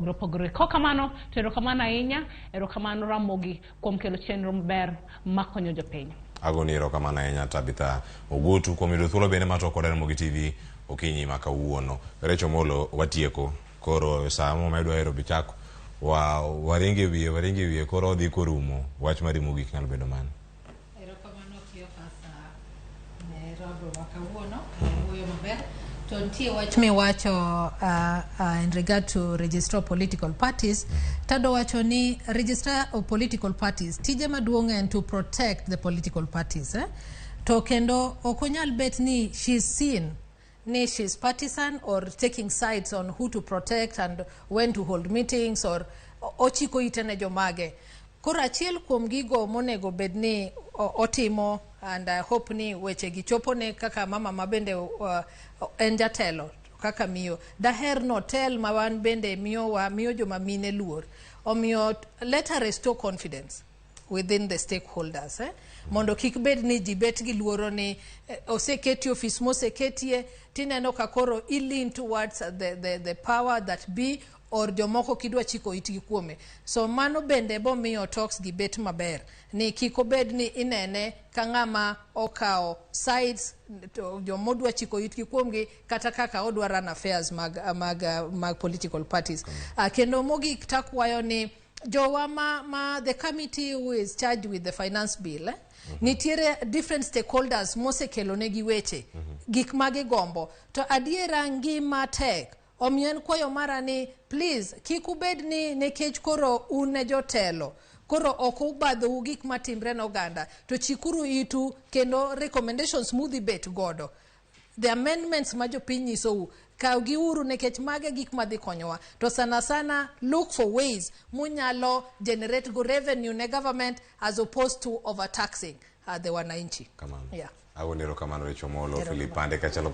Pogre kokamano tero kamana inya ero kamano Ramogi kuom kelo chenro maber makonyo jopiny. Agoniro kamana inya Tabitha Ogutu kuom yudo thuolo bende matoko Ramogi TV okinyi makawuono. Rachael Omollo watieko koro samo medwa ero bichako waringi wiye koro dhi korumo wach mar Ramogi nyalo bedo man. Ero kamano kio pasa ne robo makawuono wuoyo maber. Me wacho in regard to register political parties, tado wacho ni register of political parties tije maduong' en to protect the political parties. To kendo okonyal bet ni she's seen ni she's partisan or taking sides on who to protect and when to hold meetings or ochiko itene jomage. Koro achiel kuom gigo monego bedni otimo and I hope ni weche gichopo ne kaka mama mabende en jatelo kaka miyo daher no tel mawan bende miyo joma mine luor omiyo let her restore confidence within the stakeholders mondo kik bed ni jibet gi luoro ni oseketi office moseketie tineno ka koro lean towards the power that be or jomoko kidwa chiko itgi kuome. So mano bende bo miyo talks gi bet maber ni kiko bed ni inene ka ng'ama okao sides to jomodwa chiko itgi kuomgi kata kaka odwa run affairs mag political parties. Kendo mogik takwayo ni jowa the committee who is charged with the finance bill nitiere different stakeholders mosekelo negi weche gik magi gombo to adiera ngima tek omien kwayo mara ni please kikubed ni nekech koro une jotelo koro okubadho gik matimre no ganda to chikuru itu kendo recommendations mudhi bet godo the amendments ma jopiny nyisou kawgi uru nekech mage gik madhi konyowa to sana look for ways munyalo generate go revenue ne government as opposed to overtaxing the wananchi. Agoniro kamano Rachael Omollo Philip Pande kachalo